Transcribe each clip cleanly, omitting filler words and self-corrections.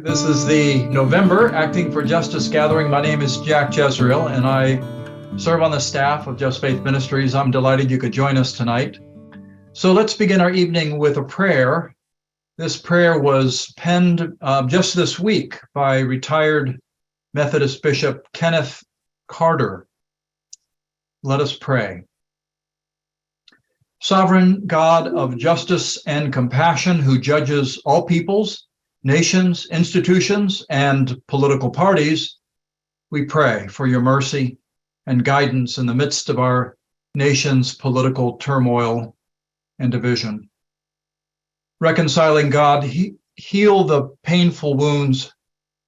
This is the November Acting for Justice gathering. My name is Jack Jezreel, and I serve on the staff of JustFaith Ministries. I'm delighted you could join us tonight. So let's begin our evening with a prayer. This prayer was penned just this week by retired Methodist Bishop Kenneth Carter. Let us pray. Sovereign God of justice and compassion, who judges all peoples, nations, institutions, and political parties, we pray for your mercy and guidance in the midst of our nation's political turmoil and division. Reconciling God, heal the painful wounds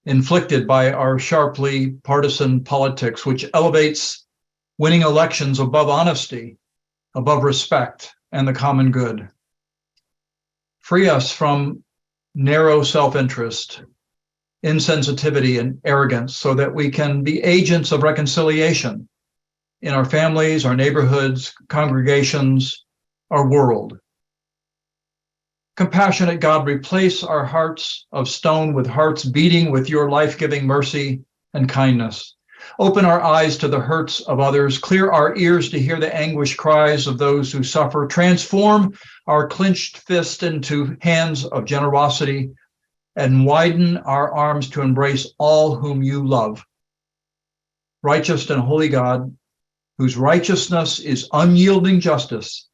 inflicted by our sharply partisan politics, which elevates winning elections above honesty, above respect, and the common good. Free us from narrow self-interest, insensitivity, and arrogance so that we can be agents of reconciliation in our families, our neighborhoods, congregations, our world. Compassionate God, replace our hearts of stone with hearts beating with your life-giving mercy and kindness. Open our eyes to the hurts of others, clear our ears to hear the anguished cries of those who suffer, transform our clenched fist into hands of generosity, and widen our arms to embrace all whom you love. Righteous and holy God, whose righteousness is unyielding justice,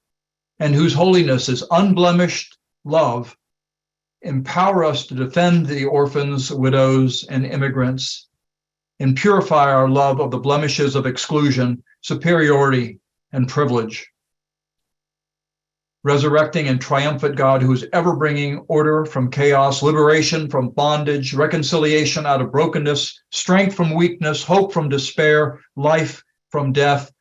and whose holiness is unblemished love, empower us to defend the orphans, widows, and immigrants, and purify our love of the blemishes of exclusion, superiority, and privilege. Resurrecting and triumphant God, who is ever bringing order from chaos, liberation from bondage, reconciliation out of brokenness, strength from weakness, hope from despair, life from death,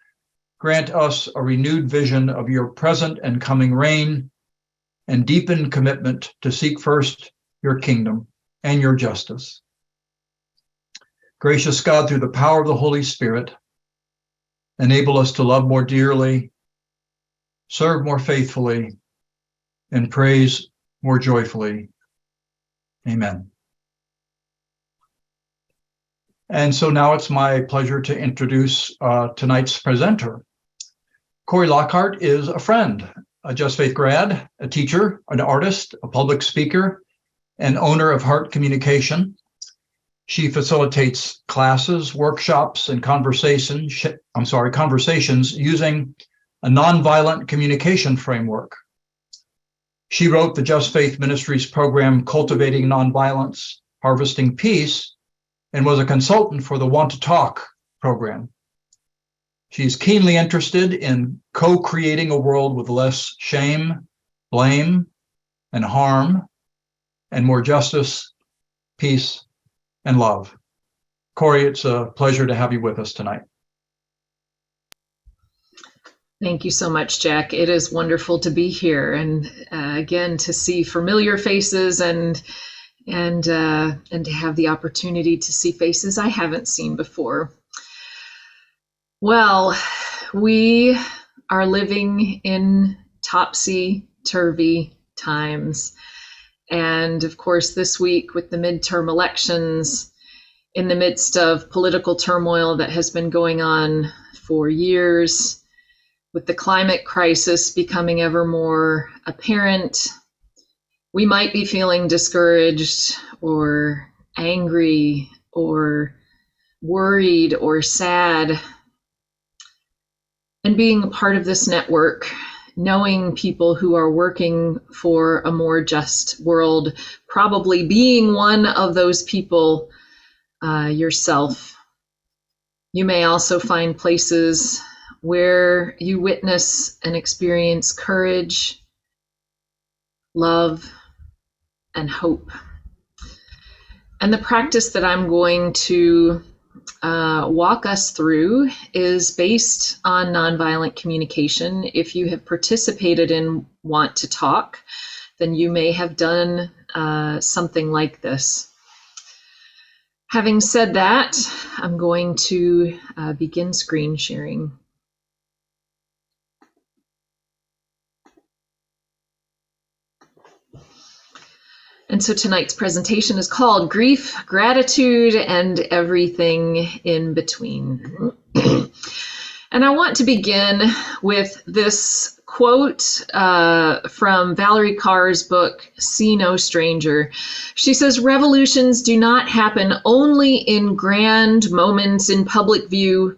grant us a renewed vision of your present and coming reign, and deepened commitment to seek first your kingdom and your justice. Gracious God, through the power of the Holy Spirit, enable us to love more dearly, serve more faithfully, and praise more joyfully. Amen. And so now it's my pleasure to introduce tonight's presenter. Cory Lockhart is a friend, a Just Faith grad, a teacher, an artist, a public speaker, and owner of Heart Communication. She facilitates classes, workshops, and conversations using a nonviolent communication framework. She wrote the JustFaith Ministries program, Cultivating Nonviolence, Harvesting Peace, and was a consultant for the Want to Talk program. She's keenly interested in co-creating a world with less shame, blame, and harm, and more justice, peace, and love. Cory, it's a pleasure to have you with us tonight. Thank you so much, Jack. It is wonderful to be here and again to see familiar faces and to have the opportunity to see faces I haven't seen before. Well, we are living in topsy turvy times. And of course, this week with the midterm elections, in the midst of political turmoil that has been going on for years, with the climate crisis becoming ever more apparent, we might be feeling discouraged or angry or worried or sad. And being a part of this network, knowing people who are working for a more just world, probably being one of those people yourself. You may also find places where you witness and experience courage, love, and hope. And the practice that I'm going to walk us through is based on nonviolent communication. If you have participated in Want to Talk, then you may have done something like this. Having said that, I'm going to begin screen sharing. And so tonight's presentation is called Grief, Gratitude, and Everything in Between. And I want to begin with this quote from Valerie Carr's book, See No Stranger. She says, revolutions do not happen only in grand moments in public view,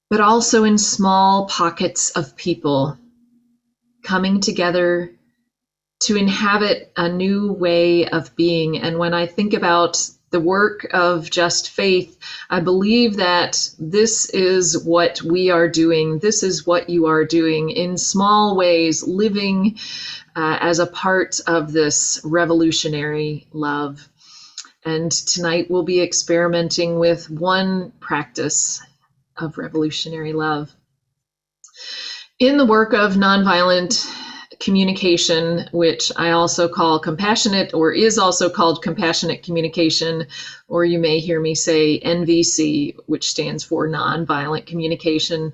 but also in small pockets of people coming together to inhabit a new way of being. And when I think about the work of Just Faith, I believe that this is what we are doing. This is what you are doing in small ways, living as a part of this revolutionary love. And tonight we'll be experimenting with one practice of revolutionary love. In the work of nonviolent communication, which I also call compassionate, or is also called compassionate communication, or you may hear me say NVC, which stands for nonviolent communication.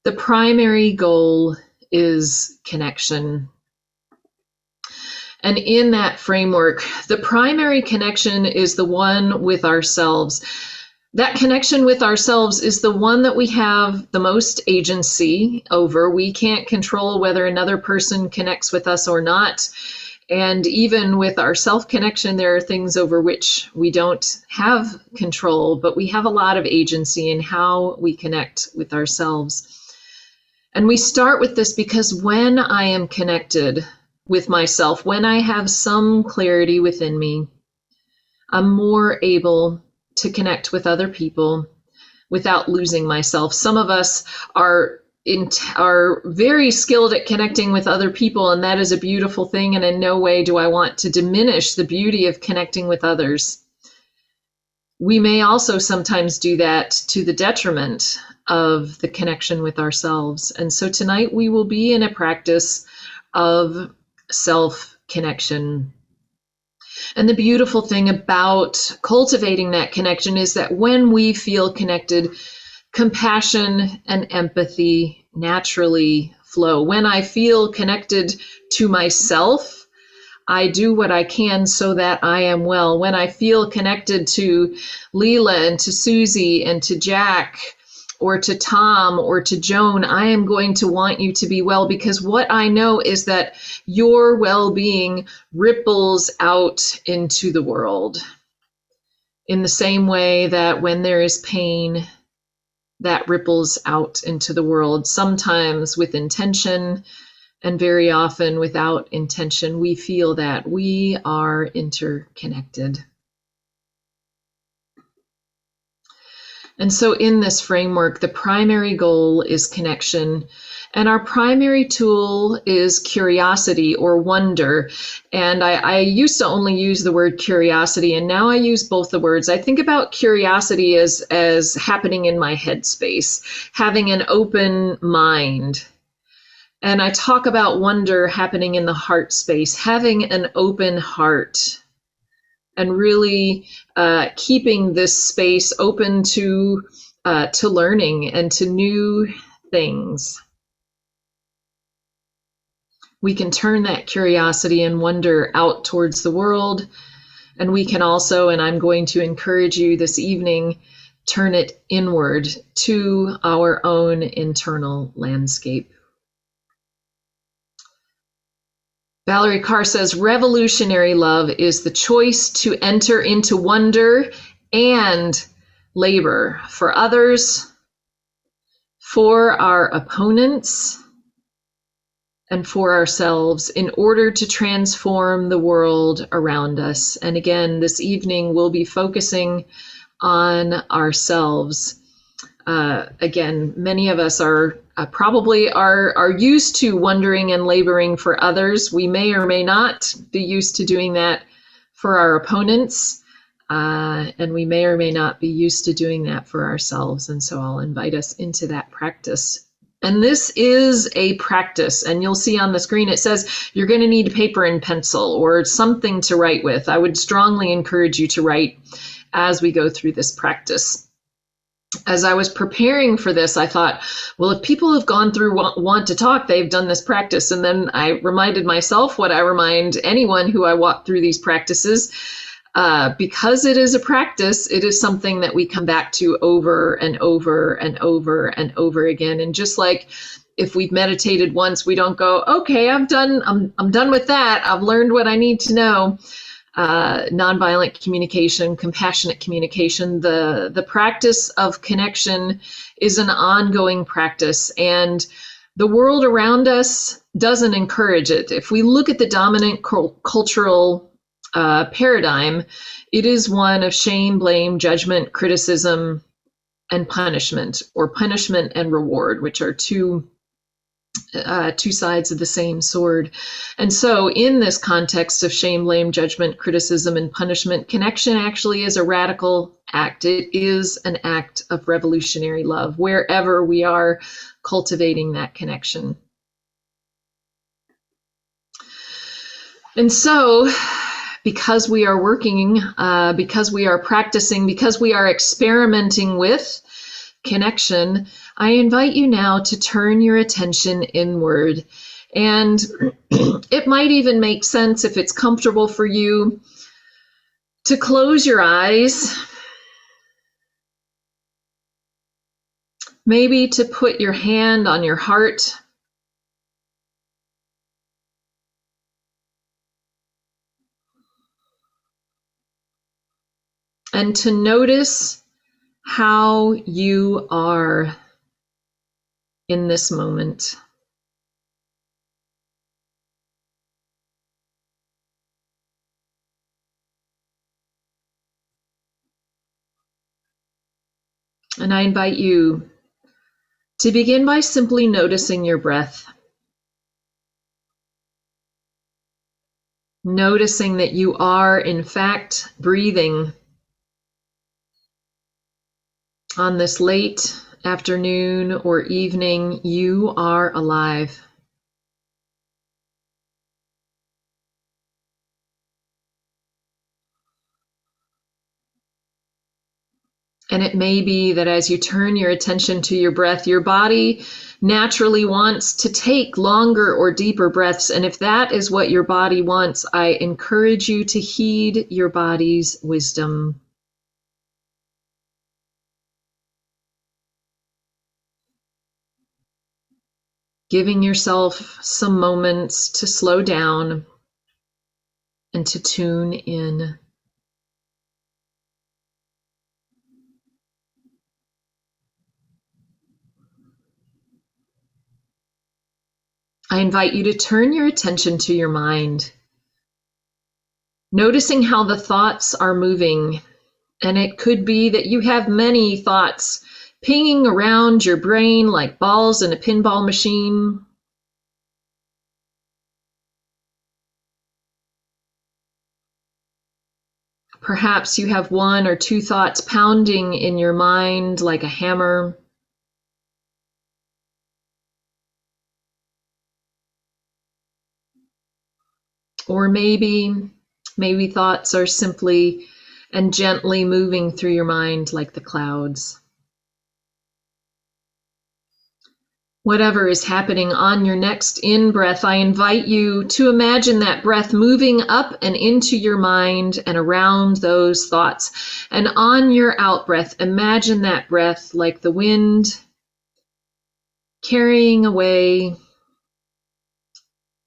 The primary goal is connection. And in that framework, the primary connection is the one with ourselves. That connection with ourselves is the one that we have the most agency over. We can't control whether another person connects with us or not. And even with our self-connection, there are things over which we don't have control, but we have a lot of agency in how we connect with ourselves. And we start with this because when I am connected with myself, when I have some clarity within me, I'm more able to connect with other people without losing myself. Some of us are very skilled at connecting with other people, and that is a beautiful thing, and in no way do I want to diminish the beauty of connecting with others. We may also sometimes do that to the detriment of the connection with ourselves. And so tonight we will be in a practice of self-connection. And the beautiful thing about cultivating that connection is that when we feel connected, compassion and empathy naturally flow. When I feel connected to myself, I do what I can so that I am well. When I feel connected to Leela and to Susie and to Jack, or to Tom or to Joan, I am going to want you to be well, because what I know is that your well-being ripples out into the world in the same way that when there is pain, that ripples out into the world, sometimes with intention and very often without intention. We feel that we are interconnected. And so in this framework, the primary goal is connection, and our primary tool is curiosity or wonder. And I used to only use the word curiosity, and now I use both the words. I think about curiosity as happening in my headspace, having an open mind. And I talk about wonder happening in the heart space, having an open heart. And really keeping this space open to learning and to new things. We can turn that curiosity and wonder out towards the world, and we can also, and I'm going to encourage you this evening, turn it inward to our own internal landscape. Valerie Carr says, revolutionary love is the choice to enter into wonder and labor for others, for our opponents, and for ourselves in order to transform the world around us. And again, this evening we'll be focusing on ourselves. Again, many of us are probably used to wondering and laboring for others. We may or may not be used to doing that for our opponents, and we may or may not be used to doing that for ourselves. And so I'll invite us into that practice. And this is a practice, and you'll see on the screen it says you're going to need paper and pencil or something to write with. I would strongly encourage you to write as we go through this practice. as I was preparing for this, I thought, well, if people have gone through want to talk, they've done this practice. And then I reminded myself what I remind anyone who I walk through these practices. Because it is a practice, it is something that we come back to over and over and over and over again. And just like if we've meditated once, we don't go, okay, I'm done with that. I've learned what I need to know. Nonviolent communication, compassionate communication, the practice of connection is an ongoing practice, and the world around us doesn't encourage it. If we look at the dominant cultural paradigm, it is one of shame, blame, judgment, criticism, and punishment, or punishment and reward, which are two sides of the same sword. And so in this context of shame, blame, judgment, criticism, and punishment, connection actually is a radical act. It is an act of revolutionary love, wherever we are cultivating that connection. And so, because we are working, because we are practicing, because we are experimenting with connection, I invite you now to turn your attention inward. And it might even make sense, if it's comfortable for you, to close your eyes. Maybe to put your hand on your heart. And to notice how you are in this moment. And I invite you to begin by simply noticing your breath. Noticing that you are, in fact, breathing on this late afternoon or evening. You are alive. And it may be that as you turn your attention to your breath, your body naturally wants to take longer or deeper breaths. And if that is what your body wants, I encourage you to heed your body's wisdom. Giving yourself some moments to slow down and to tune in. I invite you to turn your attention to your mind, noticing how the thoughts are moving. And it could be that you have many thoughts pinging around your brain like balls in a pinball machine. Perhaps you have one or two thoughts pounding in your mind like a hammer. Or maybe thoughts are simply and gently moving through your mind like the clouds. Whatever is happening on your next in-breath, I invite you to imagine that breath moving up and into your mind and around those thoughts. And on your out-breath, imagine that breath like the wind carrying away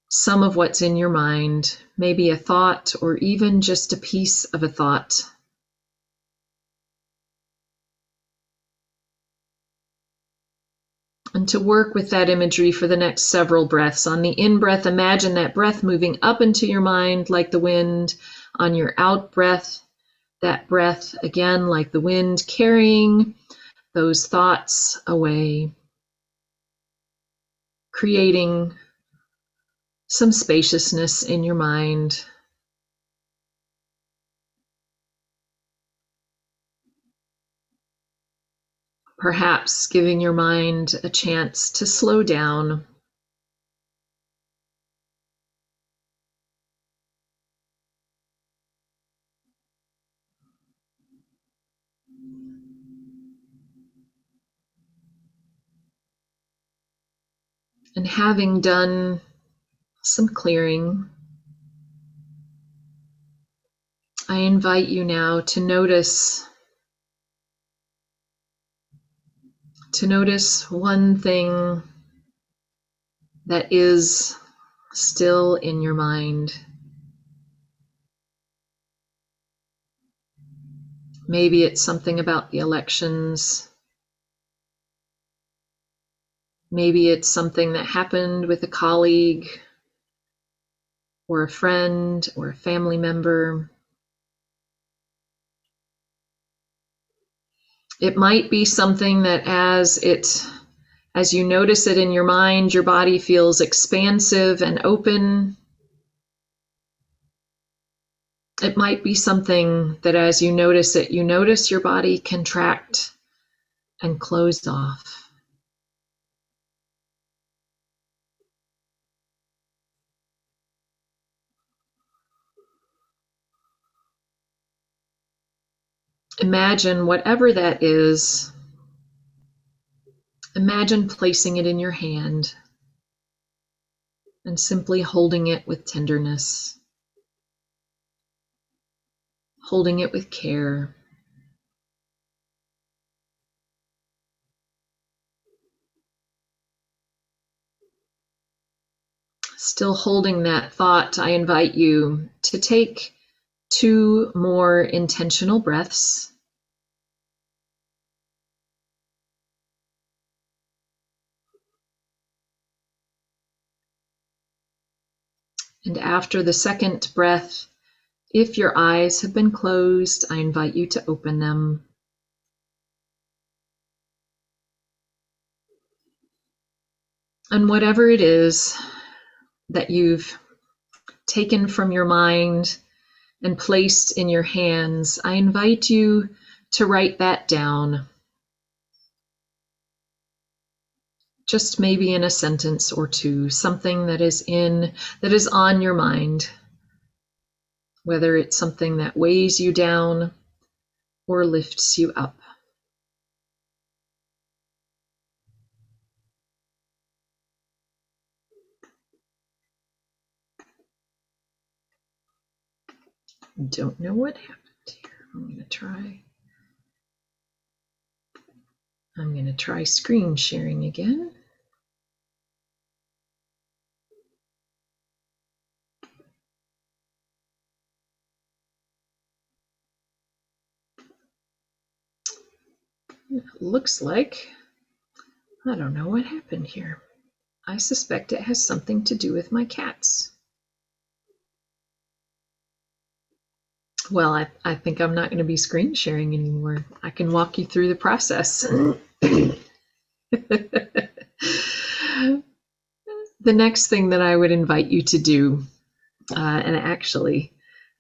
some of what's in your mind, maybe a thought or even just a piece of a thought. And to work with that imagery for the next several breaths. On the in-breath, imagine that breath moving up into your mind like the wind. On your out-breath, that breath, again, like the wind, carrying those thoughts away, creating some spaciousness in your mind. Perhaps giving your mind a chance to slow down. And having done some clearing, I invite you now to notice one thing that is still in your mind. Maybe it's something about the elections. Maybe it's something that happened with a colleague or a friend or a family member. It might be something that as you notice it in your mind, your body feels expansive and open. It might be something that as you notice it, you notice your body contract and close off. Imagine whatever that is. Imagine placing it in your hand and simply holding it with tenderness, holding it with care. Still holding that thought, I invite you to take 2 more intentional breaths. And after the second breath, if your eyes have been closed, I invite you to open them. And whatever it is that you've taken from your mind and placed in your hands, I invite you to write that down. Just maybe in a sentence or 2, something that is on your mind, whether it's something that weighs you down or lifts you up. Don't know what happened here. I'm going to try screen sharing again. It looks like, I don't know what happened here. I suspect it has something to do with my cats. Well, I think I'm not going to be screen sharing anymore. I can walk you through the process. The next thing that I would invite you to do, and actually,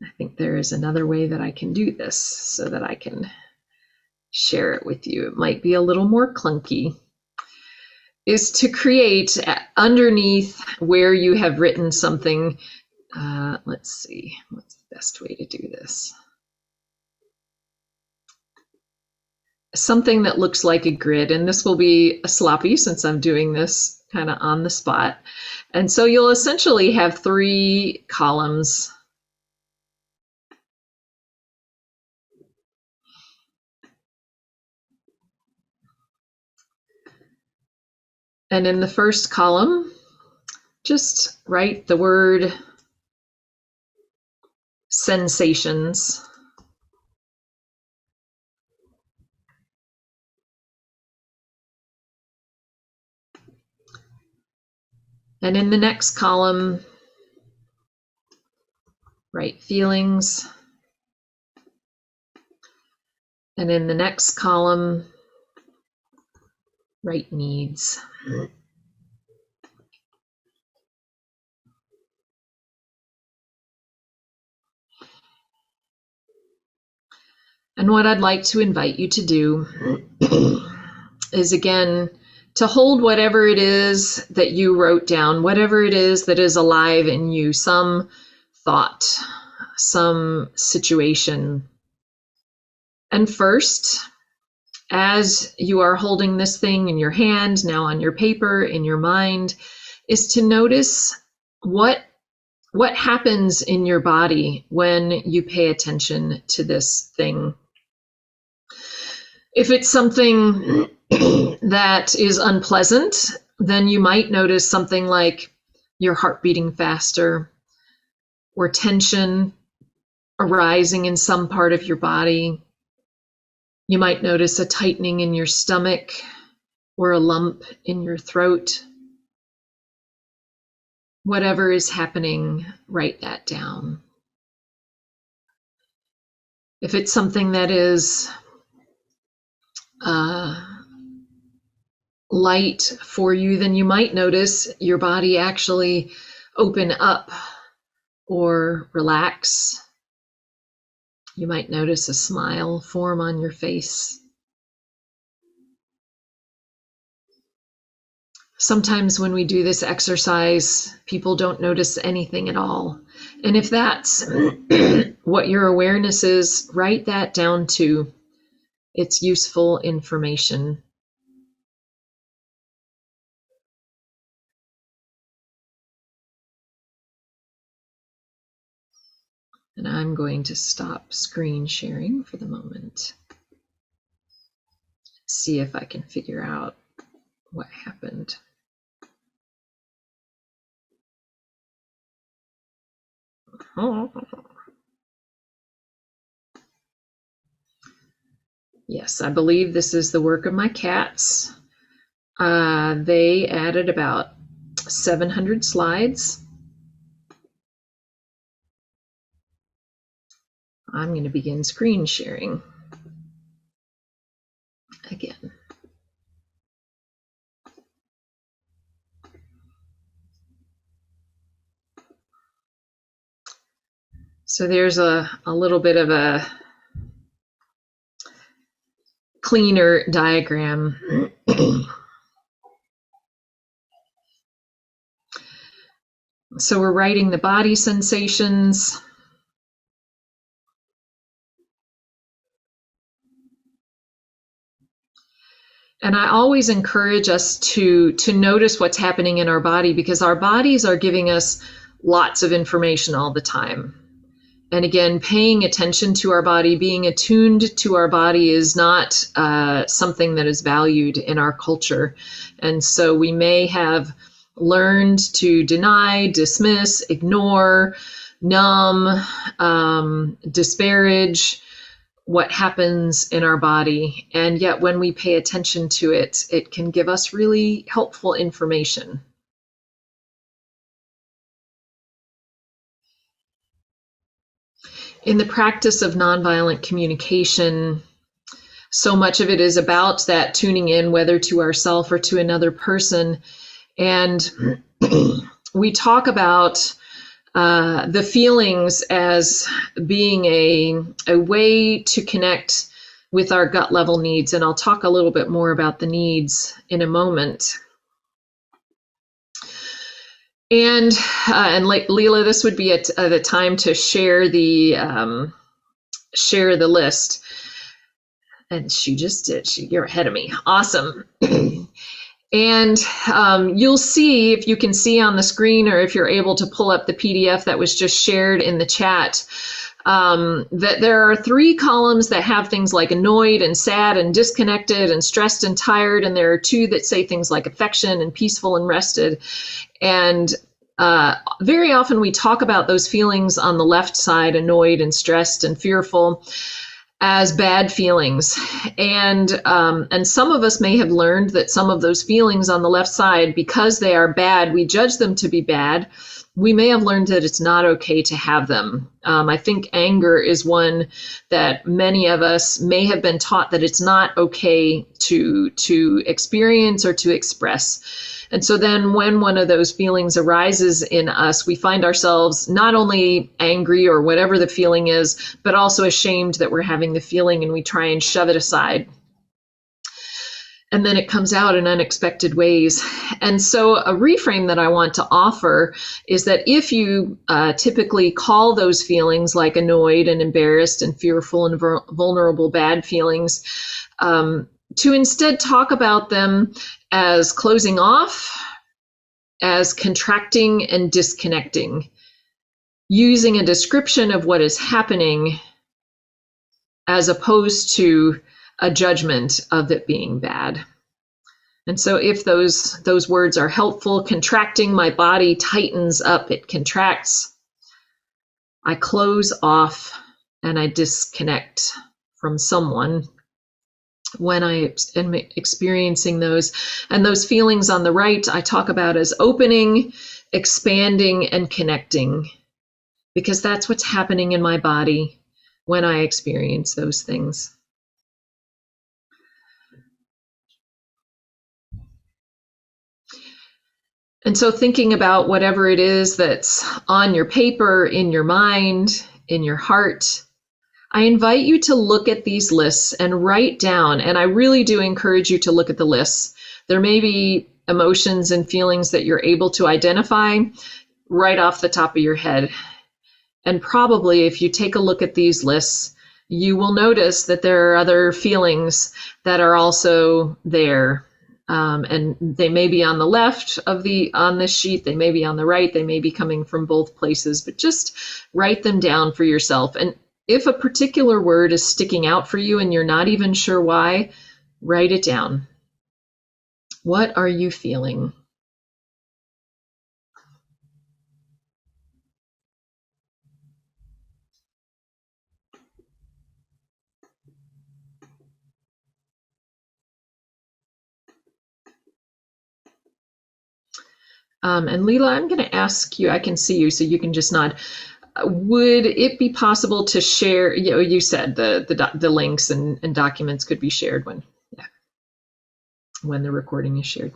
I think there is another way that I can do this so that I can share it with you. It might be a little more clunky, is to create underneath where you have written something. Let's see, what's the best way to do this? Something that looks like a grid, and this will be sloppy since I'm doing this kind of on the spot. And so you'll essentially have 3 columns. And in the first column, just write the word sensations. And in the next column, write feelings. And in the next column, write needs. And what I'd like to invite you to do is, again, to hold whatever it is that you wrote down, whatever it is that is alive in you, some thought, some situation. And first, as you are holding this thing in your hand, now on your paper, in your mind, is to notice what happens in your body when you pay attention to this thing. If it's something that is unpleasant, then you might notice something like your heart beating faster, or tension arising in some part of your body. You might notice a tightening in your stomach or a lump in your throat. Whatever is happening, write that down. If it's something that is light for you, then you might notice your body actually open up or relax. You might notice a smile form on your face. Sometimes when we do this exercise, people don't notice anything at all. And if that's what your awareness is, write that down too. It's useful information. And I'm going to stop screen sharing for the moment. See if I can figure out what happened. Yes, I believe this is the work of my cats. They added about 700 slides. I'm going to begin screen sharing again. So there's a little bit of a cleaner diagram. So we're writing the body sensations. And I always encourage us to notice what's happening in our body, because our bodies are giving us lots of information all the time. And again, paying attention to our body, being attuned to our body is not something that is valued in our culture. And so we may have learned to deny, dismiss, ignore, numb, disparage what happens in our body. And yet when we pay attention to it, it can give us really helpful information. In the practice of nonviolent communication, so much of it is about that tuning in, whether to ourselves or to another person. And we talk about the feelings as being a way to connect with our gut level needs. And I'll talk a little bit more about the needs in a moment. And like Leela, this would be the time to share the list. And she just did. You're ahead of me. Awesome. And you'll see, if you can see on the screen, or if you're able to pull up the PDF that was just shared in the chat, that there are 3 columns that have things like annoyed and sad and disconnected and stressed and tired. And there are 2 that say things like affection and peaceful and rested. And very often we talk about those feelings on the left side, annoyed and stressed and fearful, as bad feelings. And some of us may have learned that some of those feelings on the left side, because they are bad, we judge them to be bad. We may have learned that it's not okay to have them. I think anger is one that many of us may have been taught that it's not okay to experience or to express. And so then when one of those feelings arises in us, we find ourselves not only angry or whatever the feeling is, but also ashamed that we're having the feeling, and we try and shove it aside. And then it comes out in unexpected ways. And so a reframe that I want to offer is that if you typically call those feelings like annoyed and embarrassed and fearful and vulnerable bad feelings, to instead talk about them as closing off, as contracting and disconnecting, using a description of what is happening as opposed to a judgment of it being bad. And so if those words are helpful, contracting, my body tightens up, it contracts. I close off and I disconnect from someone when I am experiencing those. And those feelings on the right, I talk about as opening, expanding, and connecting, because that's what's happening in my body when I experience those things. And so thinking about whatever it is that's on your paper, in your mind, in your heart, I invite you to look at these lists and write down, and I really do encourage you to look at the lists. There may be emotions and feelings that you're able to identify right off the top of your head. And probably if you take a look at these lists, you will notice that there are other feelings that are also there. And they may be on the left on this sheet, they may be on the right, they may be coming from both places, but just write them down for yourself. And if a particular word is sticking out for you and you're not even sure why, write it down. What are you feeling? And Leela, I'm going to ask you, I can see you, so you can just nod. Would it be possible to share, you said the links and documents could be shared when the recording is shared.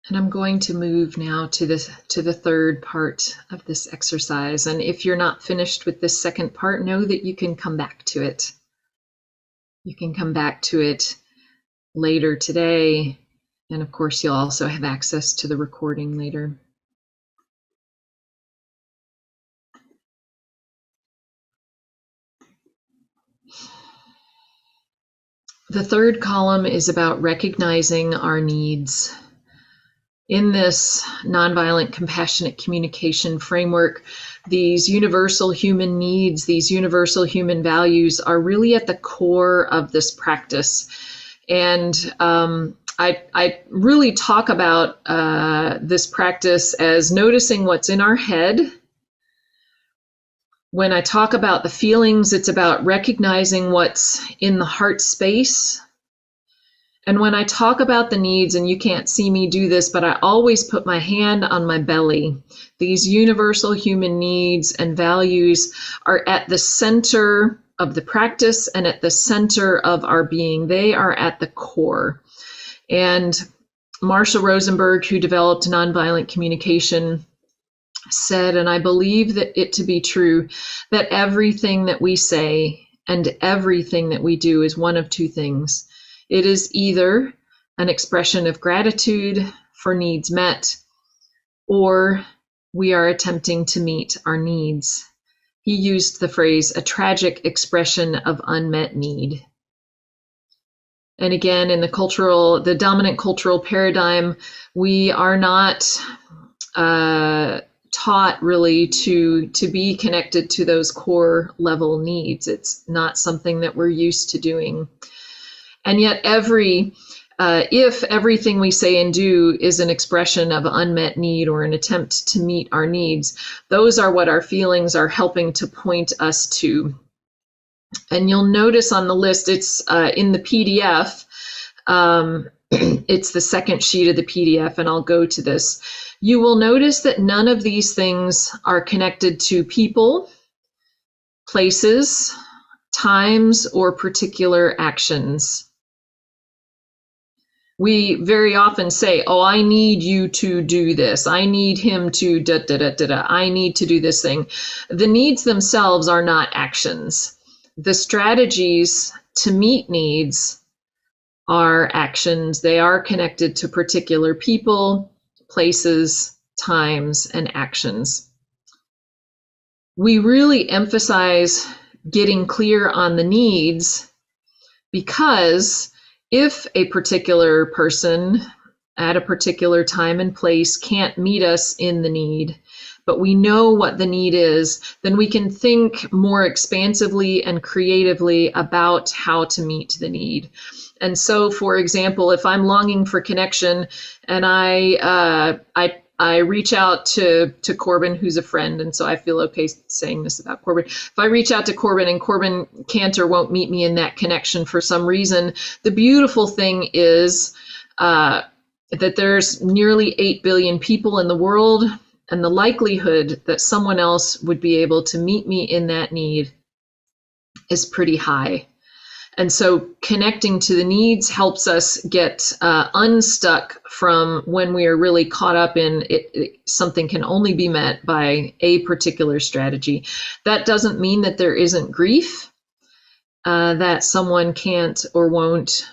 And I'm going to move now to the third part of this exercise. And if you're not finished with this second part, know that you can come back to it. You can come back to it later today. And of course, you'll also have access to the recording later. The third column is about recognizing our needs. In this nonviolent, compassionate communication framework, these universal human needs, these universal human values are really at the core of this practice. And I really talk about this practice as noticing what's in our head. When I talk about the feelings, it's about recognizing what's in the heart space. And when I talk about the needs, and you can't see me do this, but I always put my hand on my belly. These universal human needs and values are at the center of the practice and at the center of our being. They are at the core. And Marshall Rosenberg, who developed nonviolent communication, said, and I believe that it to be true, that everything that we say and everything that we do is one of two things. It is either an expression of gratitude for needs met, or we are attempting to meet our needs. He used the phrase, a tragic expression of unmet need. And again, in the dominant cultural paradigm, we are not taught really to be connected to those core level needs. It's not something that we're used to doing. And yet if everything we say and do is an expression of unmet need or an attempt to meet our needs, those are what our feelings are helping to point us to. And you'll notice on the list, it's in the PDF, it's the second sheet of the PDF, and I'll go to this. You will notice that none of these things are connected to people places, times, or particular actions. We very often say, oh, I need you to do this. I need him to da da da da da. I need to do this thing. The needs themselves are not actions. The strategies to meet needs are actions. They are connected to particular people, places, times, and actions. We really emphasize getting clear on the needs because if a particular person at a particular time and place can't meet us in the need, but we know what the need is, then we can think more expansively and creatively about how to meet the need. And so, for example, if I'm longing for connection and I reach out to Corbin, who's a friend, and so I feel okay saying this about Corbin. If I reach out to Corbin and Corbin can't or won't meet me in that connection for some reason, the beautiful thing is that there's nearly 8 billion people in the world, and the likelihood that someone else would be able to meet me in that need is pretty high. And so connecting to the needs helps us get unstuck from when we are really caught up in something can only be met by a particular strategy. That doesn't mean that there isn't grief, that someone can't or won't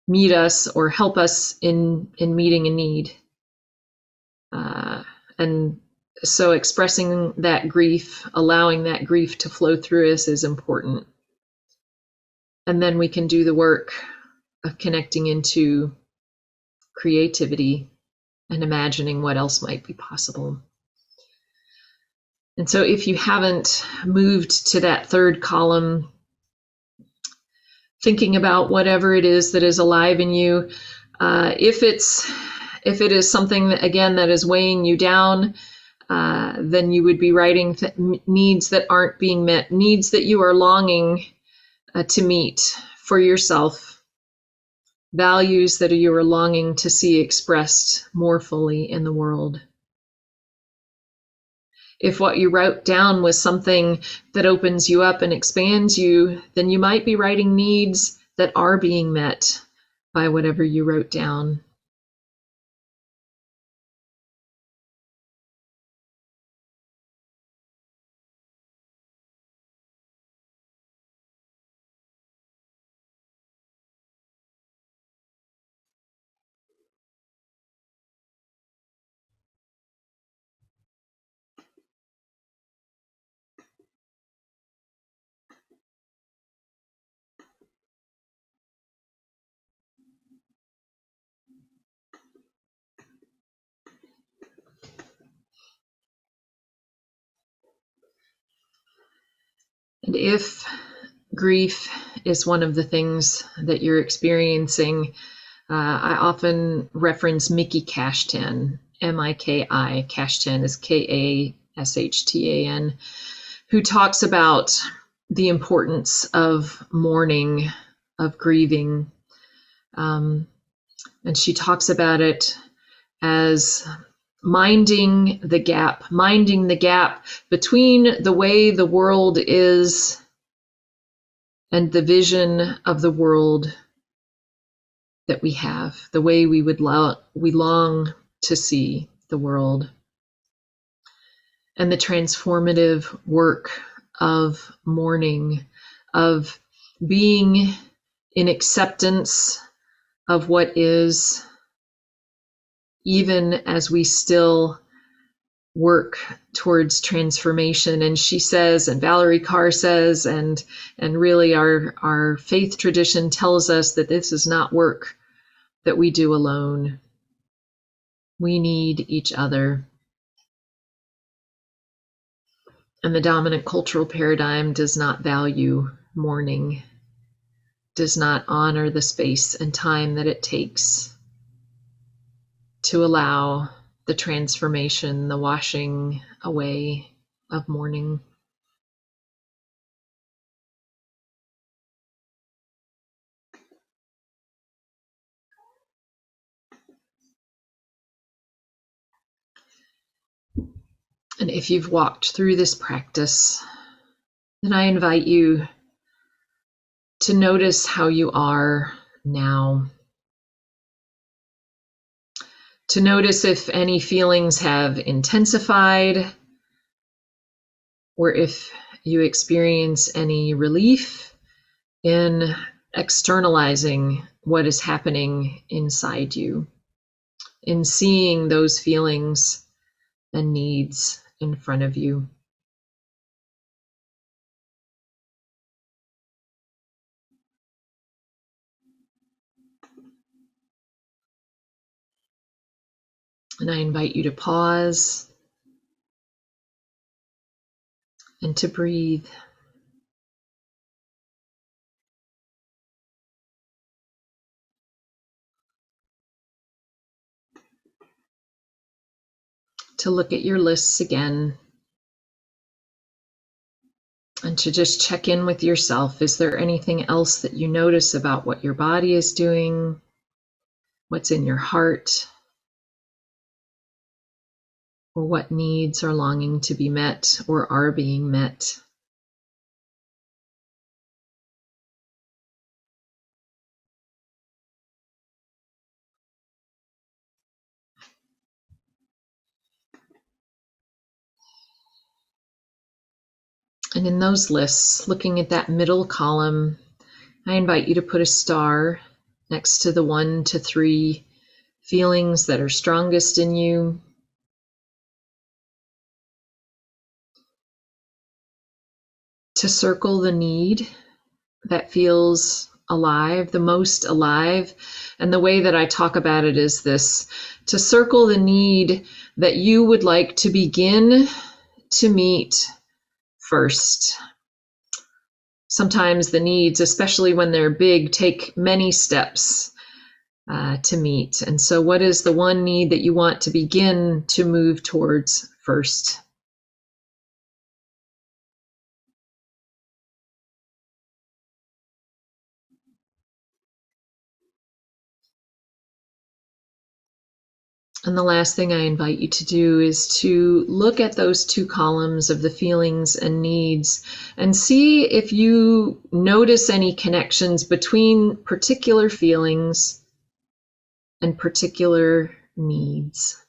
meet us or help us in meeting a need. And so expressing that grief, allowing that grief to flow through us is important. And then we can do the work of connecting into creativity and imagining what else might be possible. And so if you haven't moved to that third column, thinking about whatever it is that is alive in you, if it is something, again, that is weighing you down, then you would be writing needs that aren't being met, needs that you are longing to meet for yourself, values that you are longing to see expressed more fully in the world. If what you wrote down was something that opens you up and expands you, then you might be writing needs that are being met by whatever you wrote down. And if grief is one of the things that you're experiencing, I often reference Mickey Cashtan, M-I-K-I, Cashtan is K-A-S-H-T-A-N, who talks about the importance of mourning, of grieving. And she talks about it as minding the gap between the way the world is and the vision of the world that we have, the way we long to see the world, and the transformative work of mourning, of being in acceptance of what is, even as we still work towards transformation. And she says, and Valerie Carr says, and really our faith tradition tells us that this is not work that we do alone. We need each other. And the dominant cultural paradigm does not value mourning, does not honor the space and time that it takes to allow the transformation, the washing away of mourning. And if you've walked through this practice Then I invite you to notice how you are now. To notice if any feelings have intensified, or if you experience any relief in externalizing what is happening inside you, in seeing those feelings and needs in front of you. And I invite you to pause and to breathe. To look at your lists again and to just check in with yourself. Is there anything else that you notice about what your body is doing, what's in your heart, or what needs are longing to be met or are being met? And in those lists, looking at that middle column, I invite you to put a star next to the 1 to 3 feelings that are strongest in you. To circle the need that feels alive, the most alive. And the way that I talk about it is this: to circle the need that you would like to begin to meet first. Sometimes the needs, especially when they're big, take many steps to meet. And so what is the one need that you want to begin to move towards first? And the last thing I invite you to do is to look at those 2 columns of the feelings and needs and see if you notice any connections between particular feelings and particular needs.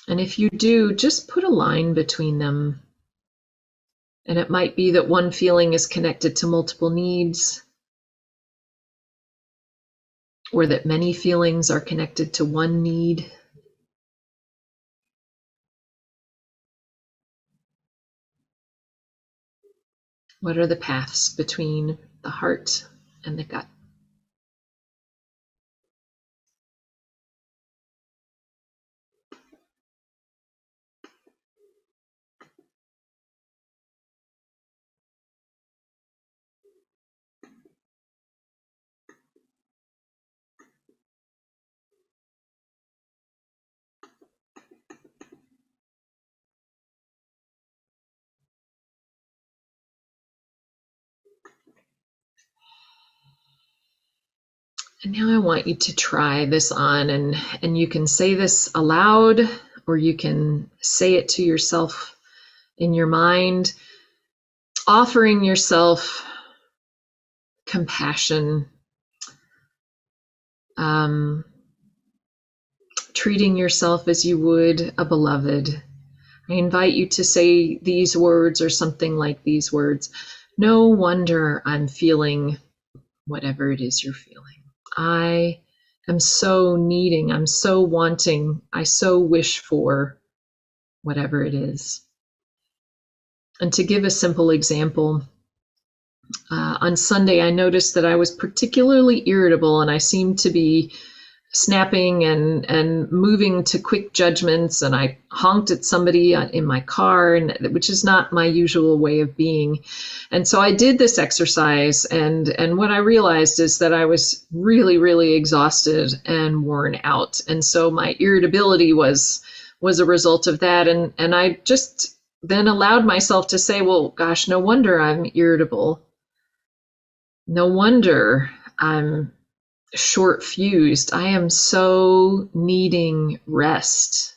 And if you do, just put a line between them. And it might be that one feeling is connected to multiple needs, or that many feelings are connected to one need. What are the paths between the heart and the gut? And now I want you to try this on, and you can say this aloud, or you can say it to yourself in your mind, offering yourself compassion, treating yourself as you would a beloved. I invite you to say these words or something like these words. No wonder I'm feeling whatever it is you're feeling. I am so needing, I'm so wanting, I so wish for whatever it is. And to give a simple example, on Sunday, I noticed that I was particularly irritable and I seemed to be snapping and moving to quick judgments, and I honked at somebody in my car, and which is not my usual way of being. And so I did this exercise, and what I realized is that I was really, really exhausted and worn out. And so my irritability was a result of that. And I just then allowed myself to say, well, gosh, no wonder I'm irritable. No wonder I'm short fused. I am so needing rest.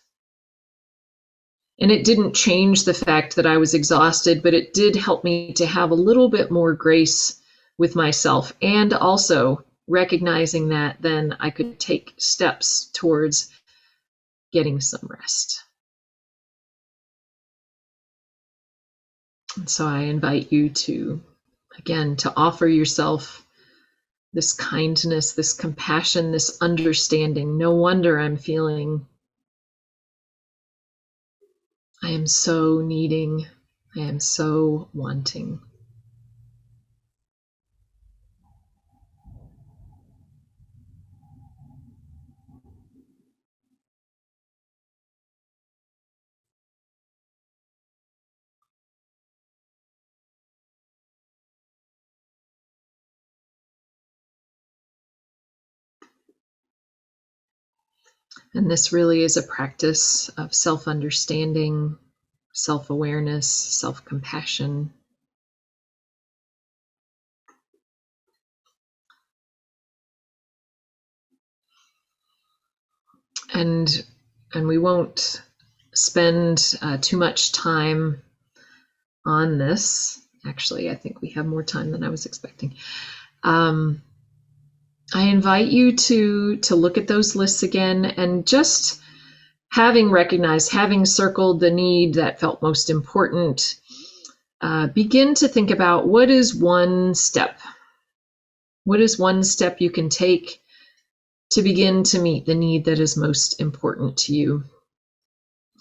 And it didn't change the fact that I was exhausted, but it did help me to have a little bit more grace with myself, and also recognizing that then I could take steps towards getting some rest. And so I invite you to, again, to offer yourself this kindness, this compassion, this understanding. No wonder I'm feeling, I am so needing, I am so wanting. And this really is a practice of self-understanding, self-awareness, self-compassion. And we won't spend too much time on this. Actually, I think we have more time than I was expecting. I invite you to look at those lists again, and just having recognized, having circled the need that felt most important, begin to think about what is one step? What is one step you can take to begin to meet the need that is most important to you?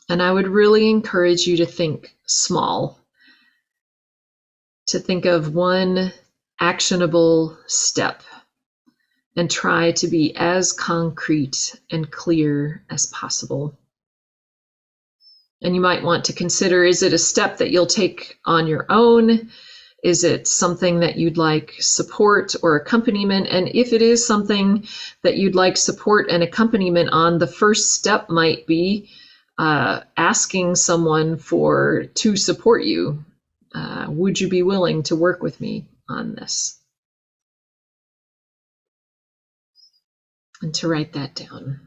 And I would really encourage you to think small, to think of one actionable step, and try to be as concrete and clear as possible. And you might want to consider, is it a step that you'll take on your own? Is it something that you'd like support or accompaniment? And if it is something that you'd like support and accompaniment on, the first step might be asking someone to support you. Would you be willing to work with me on this? And to write that down.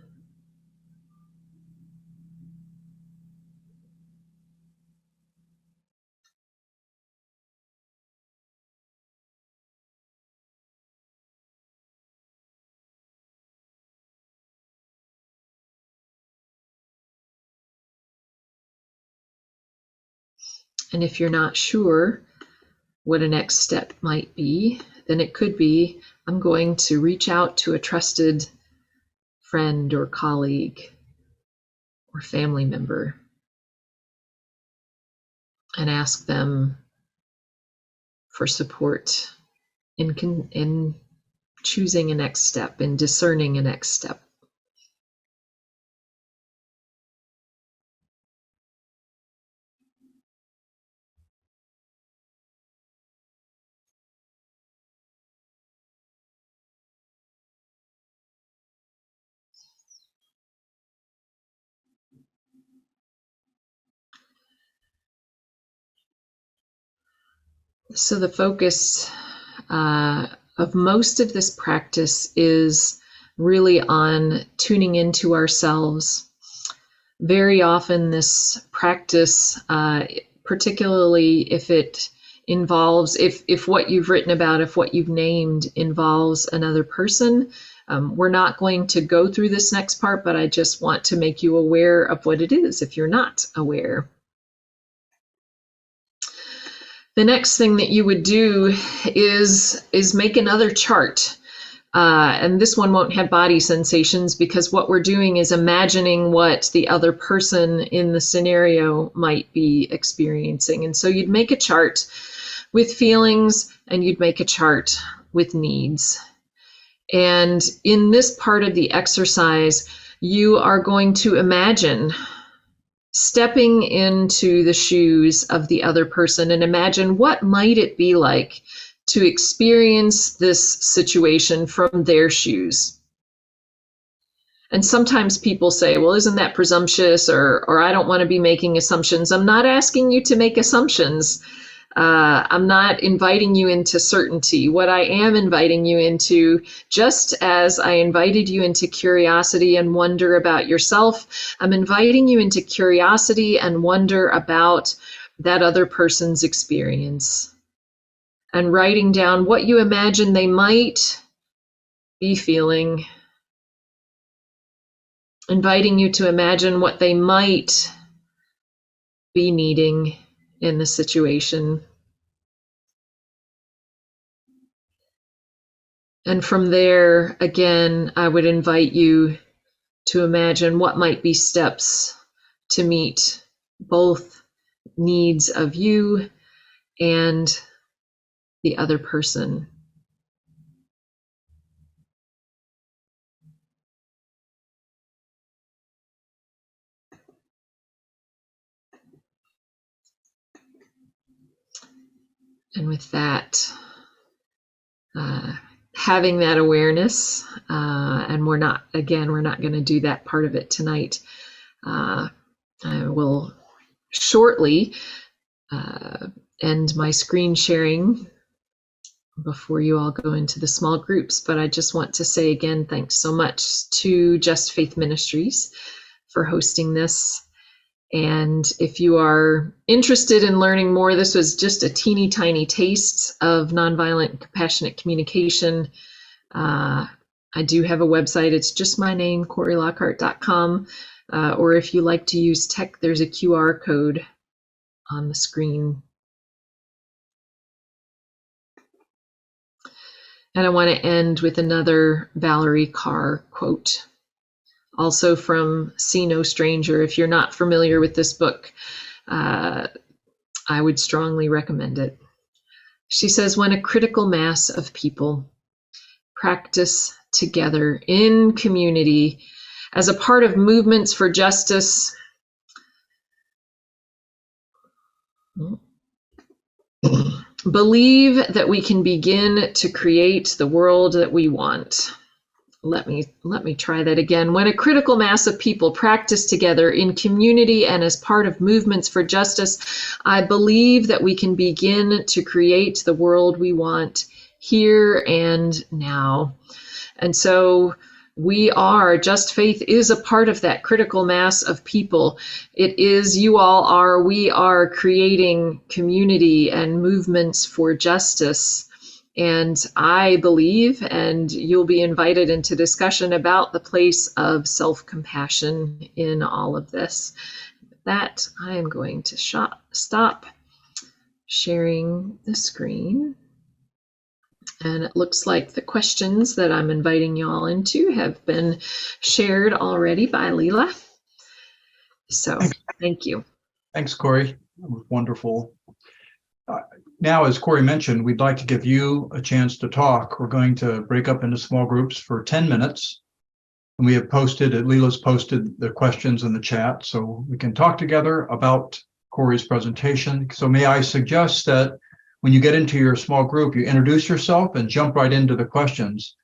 And if you're not sure what a next step might be, then it could be, I'm going to reach out to a trusted friend or colleague or family member and ask them for support in choosing a next step, in discerning a next step. So the focus of most of this practice is really on tuning into ourselves. Very often this practice, particularly if it involves, if what you've written about, if what you've named involves another person, we're not going to go through this next part, but I just want to make you aware of what it is if you're not aware. The next thing that you would do is make another chart. And this one won't have body sensations, because what we're doing is imagining what the other person in the scenario might be experiencing. And so you'd make a chart with feelings, and you'd make a chart with needs. And in this part of the exercise, you are going to imagine stepping into the shoes of the other person, and imagine what might it be like to experience this situation from their shoes. And sometimes people say, well, isn't that presumptuous, or I don't want to be making assumptions. I'm not asking you to make assumptions. I'm not inviting you into certainty. What I am inviting you into, just as I invited you into curiosity and wonder about yourself, I'm inviting you into curiosity and wonder about that other person's experience, and writing down what you imagine they might be feeling, inviting you to imagine what they might be needing in the situation. And from there, again, I would invite you to imagine what might be steps to meet both needs of you and the other person. And with that, having that awareness, and we're not going to do that part of it tonight. I will shortly end my screen sharing before you all go into the small groups, but I just want to say again, thanks so much to JustFaith Ministries for hosting this. And if you are interested in learning more, this was just a teeny tiny taste of nonviolent compassionate communication. I do have a website. It's just my name, CoryLockhart.com. Or if you like to use tech, there's a QR code on the screen. And I want to end with another Valerie Carr quote, also from See No Stranger. If you're not familiar with this book, I would strongly recommend it. She says, when a critical mass of people practice together in community as a part of movements for justice, believe that we can begin to create the world that we want. Let me try that again. When a critical mass of people practice together in community and as part of movements for justice, I believe that we can begin to create the world we want here and now. And so JustFaith is a part of that critical mass of people. It is, we are creating community and movements for justice. And I believe, and you'll be invited into discussion about the place of self-compassion in all of this. With that, I am going to stop sharing the screen. And it looks like the questions that I'm inviting you all into have been shared already by Leela. So thank you. Thanks, Cory. That was wonderful. Now, as Cory mentioned, we'd like to give you a chance to talk. We're going to break up into small groups for 10 minutes. And we have Leela's posted the questions in the chat, so we can talk together about Cory's presentation. So may I suggest that when you get into your small group, you introduce yourself and jump right into the questions.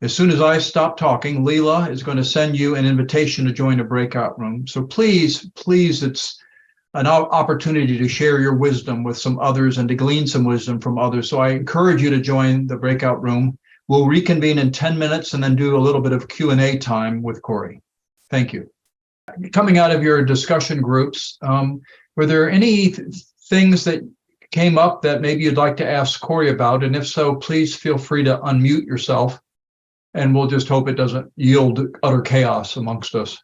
As soon as I stop talking, Leela is going to send you an invitation to join a breakout room. So please, it's an opportunity to share your wisdom with some others and to glean some wisdom from others. So I encourage you to join the breakout room. We'll reconvene in 10 minutes and then do a little bit of Q&A time with Cory. Thank you. Coming out of your discussion groups, were there any things that came up that maybe you'd like to ask Cory about? And if so, please feel free to unmute yourself, and we'll just hope it doesn't yield utter chaos amongst us.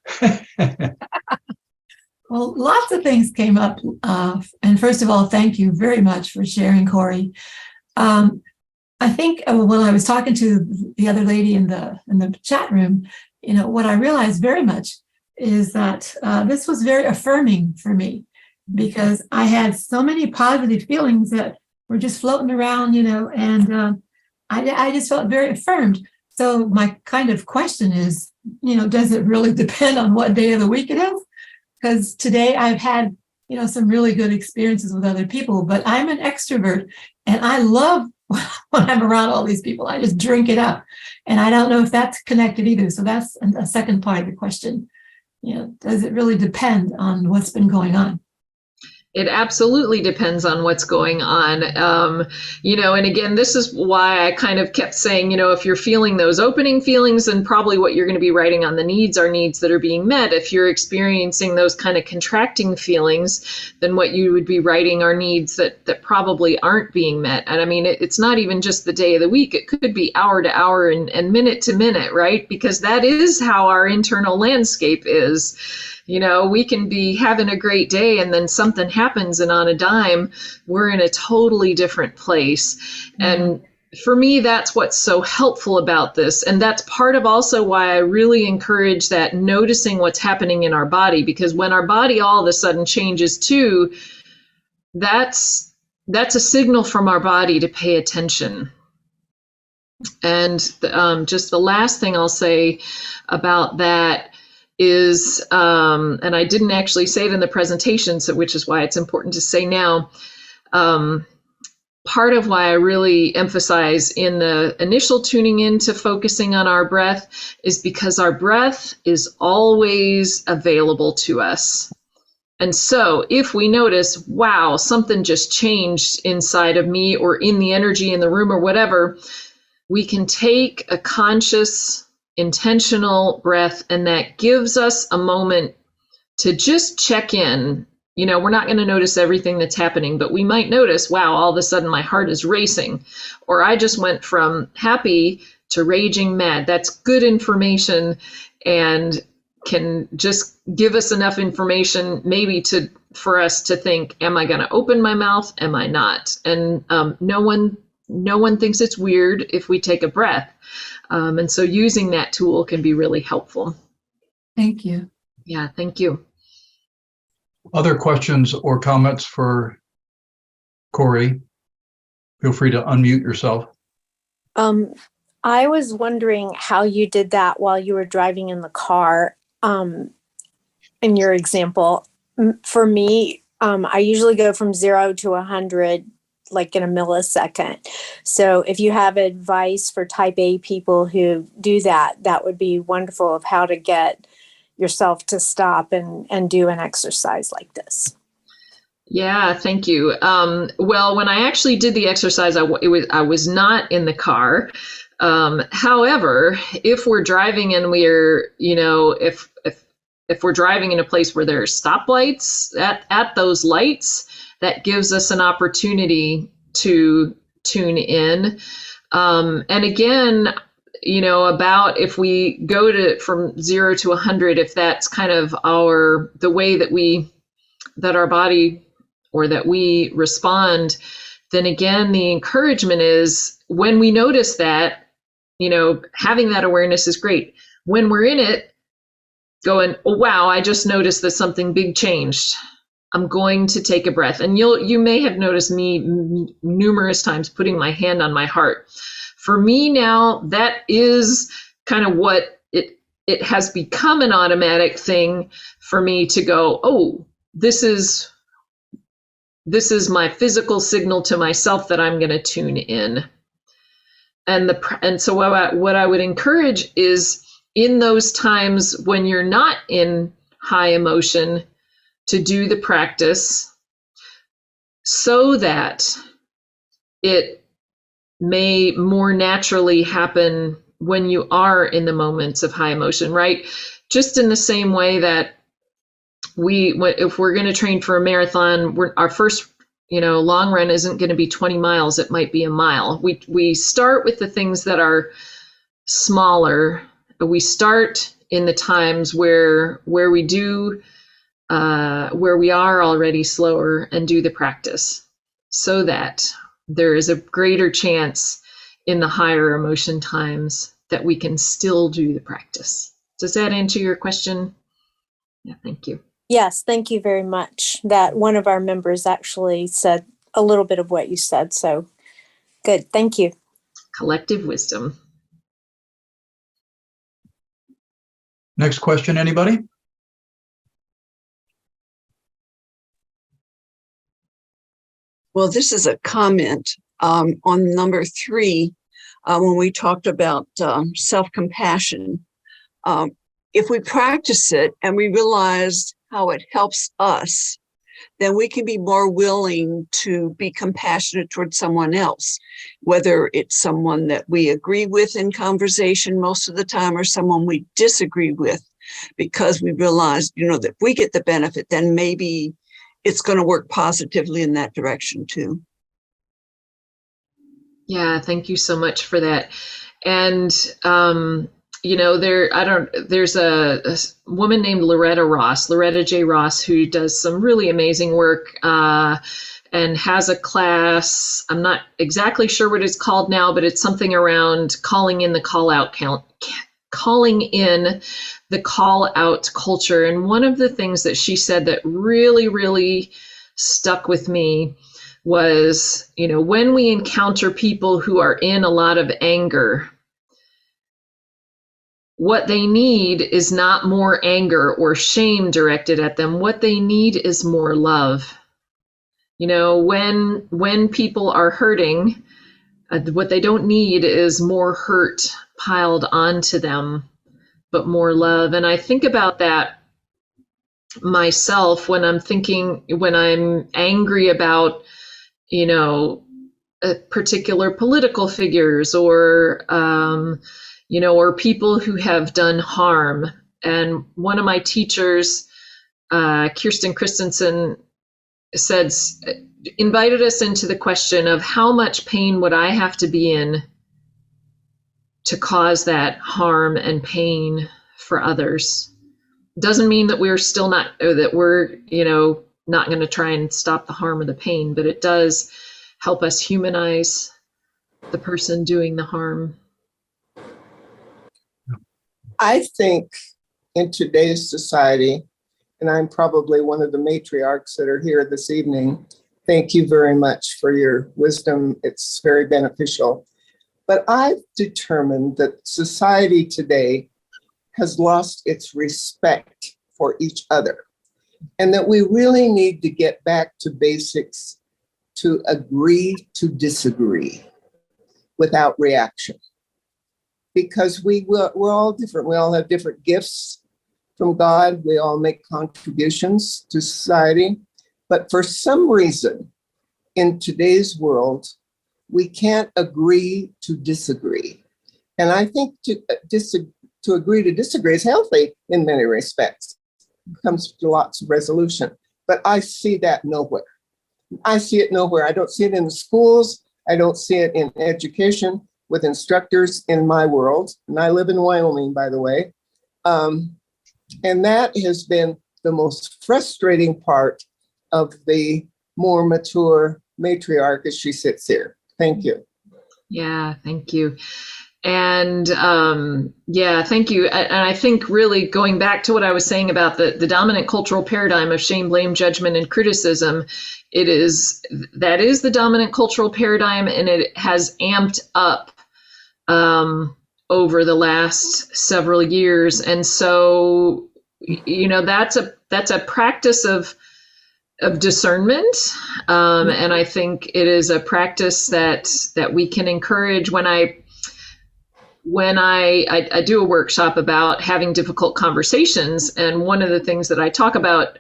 Well, lots of things came up. And first of all, thank you very much for sharing, Cory. I think when I was talking to the other lady in the chat room, what I realized very much is that this was very affirming for me, because I had so many positive feelings that were just floating around, and I just felt very affirmed. So my kind of question is, does it really depend on what day of the week it is? Because today I've had, some really good experiences with other people, but I'm an extrovert and I love when I'm around all these people. I just drink it up. And I don't know if that's connected either. So that's a second part of the question. Does it really depend on what's been going on? It absolutely depends on what's going on. And again, this is why I kind of kept saying, if you're feeling those opening feelings, then probably what you're going to be writing on the needs are needs that are being met. If you're experiencing those kind of contracting feelings, then what you would be writing are needs that probably aren't being met. And I mean, it's not even just the day of the week. It could be hour to hour and minute to minute, right? Because that is how our internal landscape is. We can be having a great day and then something happens and on a dime, we're in a totally different place. Mm-hmm. And for me, that's what's so helpful about this. And that's part of also why I really encourage that noticing what's happening in our body, because when our body all of a sudden changes too, that's a signal from our body to pay attention. And just the last thing I'll say about that is, and I didn't actually say it in the presentation, so which is why it's important to say now, part of why I really emphasize in the initial tuning in to focusing on our breath is because our breath is always available to us. And so if we notice, wow, something just changed inside of me or in the energy in the room or whatever, we can take a conscious, intentional breath, and that gives us a moment to just check in. We're not going to notice everything that's happening, but we might notice, wow, all of a sudden my heart is racing, or I just went from happy to raging mad. That's good information and can just give us enough information maybe for us to think, am I going to open my mouth? Am I not? And no one thinks it's weird if we take a breath. And so using that tool can be really helpful. Thank you. Yeah, thank you. Other questions or comments for Cory? Feel free to unmute yourself. I was wondering how you did that while you were driving in the car. In your example, for me, I usually go from 0 to 100 like in a millisecond. So if you have advice for type A people who do that, that would be wonderful, of how to get yourself to stop and do an exercise like this. Yeah, thank you. Well, when I actually did the exercise, I was not in the car. However, if we're driving and we're, if we're driving in a place where there are stoplights at those lights, that gives us an opportunity to tune in. And again, about if we go from 0 to 100, if that's kind of the way that our body or that we respond, then again, the encouragement is when we notice that, having that awareness is great. When we're in it, going, oh, wow, I just noticed that something big changed. I'm going to take a breath. And you may have noticed me numerous times putting my hand on my heart. For me now, that is kind of what it has become, an automatic thing for me to go, oh, this is my physical signal to myself that I'm going to tune in. And so what I would encourage is, in those times when you're not in high emotion, to do the practice so that it may more naturally happen when you are in the moments of high emotion, right? Just in the same way that if we're going to train for a marathon, our first, long run isn't going to be 20 miles. It might be a mile. We start with the things that are smaller. We start in the times where we do, where we are already slower, and do the practice so that there is a greater chance in the higher emotion times that we can still do the practice. Does that answer your question? Yeah, thank you. Yes, thank you very much. That one of our members actually said a little bit of what you said. So good. Thank you. Collective wisdom. Next question, anybody? Well, this is a comment on number 3, when we talked about self-compassion. If we practice it and we realize how it helps us, then we can be more willing to be compassionate towards someone else, whether it's someone that we agree with in conversation most of the time or someone we disagree with, because we realize, that if we get the benefit, then maybe it's going to work positively in that direction too. Yeah, thank you so much for that. And there's a woman named Loretta J. Ross, who does some really amazing work and has a class. I'm not exactly sure what it's called now, but it's something around calling in the call out culture. And one of the things that she said that really, really stuck with me was, when we encounter people who are in a lot of anger, what they need is not more anger or shame directed at them. What they need is more love. When people are hurting, what they don't need is more hurt piled onto them, but more love. And I think about that myself when I'm angry about, particular political figures or people who have done harm. And one of my teachers, Kirsten Christensen, invited us into the question of how much pain would I have to be in to cause that harm and pain for others. Doesn't mean that we're still not, or that we're, not going to try and stop the harm or the pain, but it does help us humanize the person doing the harm. I think in today's society, and I'm probably one of the matriarchs that are here this evening, thank you very much for your wisdom. It's very beneficial. But I've determined that society today has lost its respect for each other, and that we really need to get back to basics, to agree to disagree without reaction. Because we're all different. We all have different gifts from God. We all make contributions to society. But for some reason, in today's world, we can't agree to disagree. And I think to agree to disagree is healthy in many respects. It comes to lots of resolution. But I see that nowhere. I see it nowhere. I don't see it in the schools. I don't see it in education with instructors in my world. And I live in Wyoming, by the way. And that has been the most frustrating part of the more mature matriarch as she sits here. Thank you. Yeah, thank you. And thank you. And I think really going back to what I was saying about the dominant cultural paradigm of shame, blame, judgment, and criticism, that is the dominant cultural paradigm, and it has amped up over the last several years. And so, that's a practice of discernment. And I think it is a practice that we can encourage. When I do a workshop about having difficult conversations, and one of the things that I talk about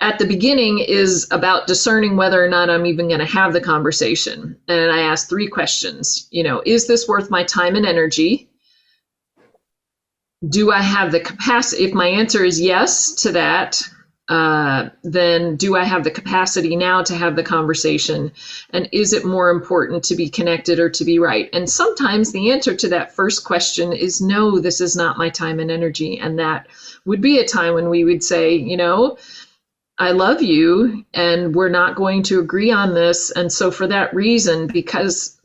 at the beginning is about discerning whether or not I'm even going to have the conversation. And I ask 3 questions. Is this worth my time and energy? Do I have the capacity? If my answer is yes to that, then do I have the capacity now to have the conversation? And is it more important to be connected or to be right? And sometimes the answer to that first question is no, this is not my time and energy. And that would be a time when we would say, I love you and we're not going to agree on this. And so for that reason, because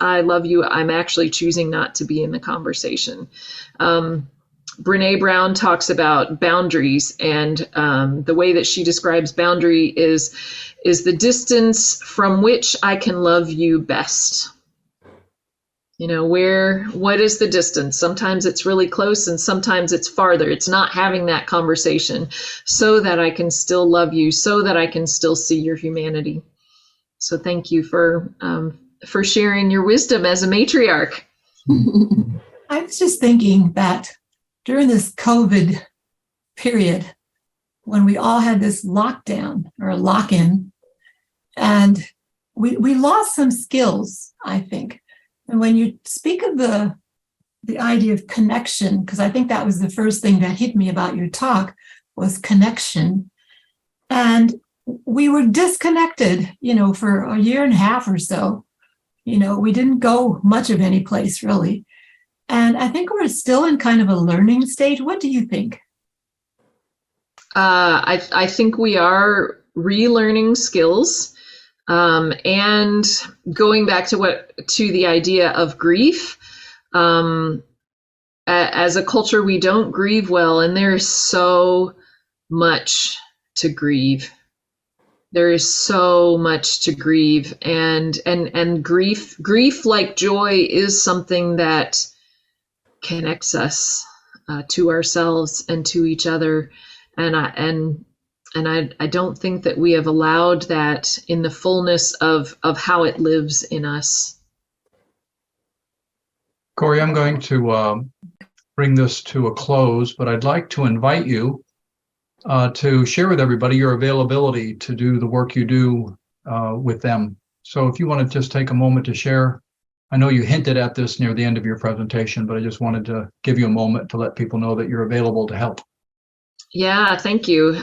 I love you, I'm actually choosing not to be in the conversation. Brene Brown talks about boundaries, and the way that she describes boundary is the distance from which I can love you best. What is the distance? Sometimes it's really close and sometimes it's farther. It's not having that conversation so that I can still love you, so that I can still see your humanity. So thank you for sharing your wisdom as a matriarch. I was just thinking that during this COVID period, when we all had this lockdown or lock-in, and we lost some skills, I think. And when you speak of the idea of connection, because I think that was the first thing that hit me about your talk, was connection. And we were disconnected, for a year and a half or so. We didn't go much of any place, really. And I think we're still in kind of a learning stage. What do you think? I think we are relearning skills, and going back to the idea of grief. As a culture, we don't grieve well, and there is so much to grieve. There is so much to grieve, and grief, like joy, is something that connects us to ourselves and to each other. And I don't think that we have allowed that in the fullness of how it lives in us. Cory, I'm going to bring this to a close, but I'd like to invite you to share with everybody your availability to do the work you do with them. So if you want to just take a moment to share, I know you hinted at this near the end of your presentation, but I just wanted to give you a moment to let people know that you're available to help. Yeah, thank you.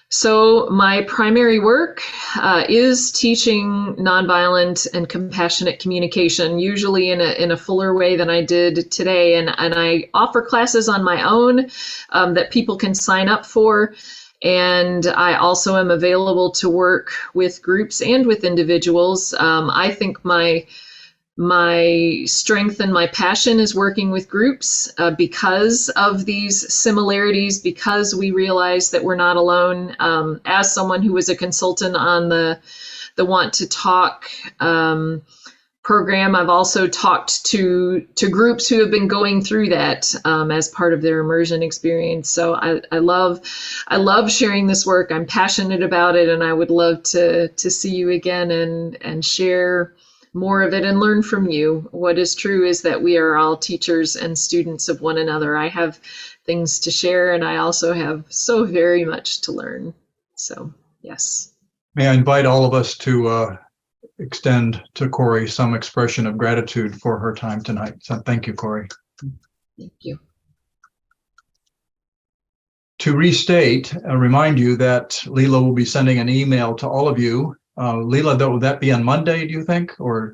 So my primary work is teaching nonviolent and compassionate communication, usually in a fuller way than I did today. And I offer classes on my own that people can sign up for. And I also am available to work with groups and with individuals. I think my strength and my passion is working with groups because of these similarities, because we realize that we're not alone. As someone who was a consultant on the Want to Talk program, I've also talked to groups who have been going through that as part of their immersion experience. So I love sharing this work. I'm passionate about it, and I would love to see you again and share more of it and learn from you. What is true is that we are all teachers and students of one another. I have things to share, and I also have so very much to learn. So, yes. May I invite all of us to extend to Cory some expression of gratitude for her time tonight. So thank you, Cory. Thank you. To restate, remind you that Leela will be sending an email to all of you. Leela, will that be on Monday, do you think? Or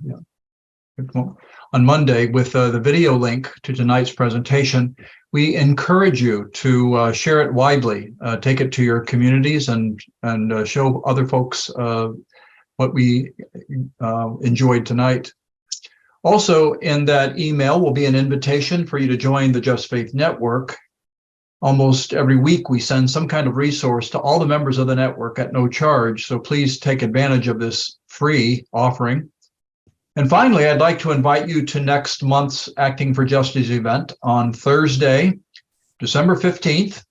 on Monday with the video link to tonight's presentation. We encourage you to share it widely, take it to your communities and show other folks what we enjoyed tonight. Also in that email will be an invitation for you to join the Just Faith Network. Almost every week we send some kind of resource to all the members of the network at no charge, so please take advantage of this free offering. And finally, I'd like to invite you to next month's Acting for Justice event on Thursday, December 15th.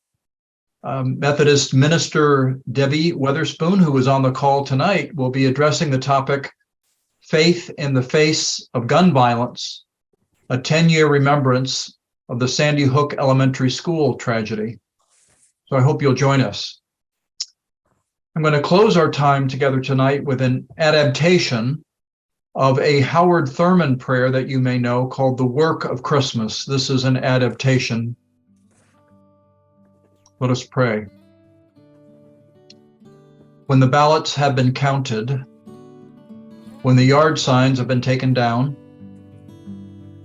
Methodist minister Debbie Weatherspoon, who is on the call tonight, will be addressing the topic, Faith in the Face of Gun Violence, a 10-year remembrance of the Sandy Hook Elementary School tragedy. So I hope you'll join us. I'm going to close our time together tonight with an adaptation of a Howard Thurman prayer that you may know called The Work of Christmas. This is an adaptation. Let us pray. When the ballots have been counted, when the yard signs have been taken down,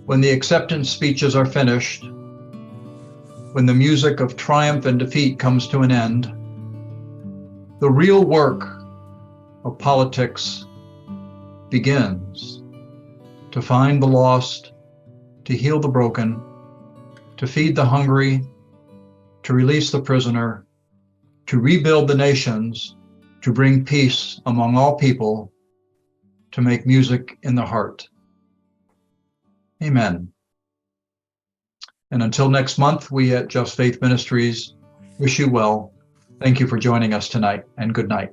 when the acceptance speeches are finished, when the music of triumph and defeat comes to an end, the real work of politics begins to find the lost, to heal the broken, to feed the hungry, to release the prisoner, to rebuild the nations, to bring peace among all people, to make music in the heart. Amen. And until next month, we at Just Faith Ministries wish you well. Thank you for joining us tonight, and good night.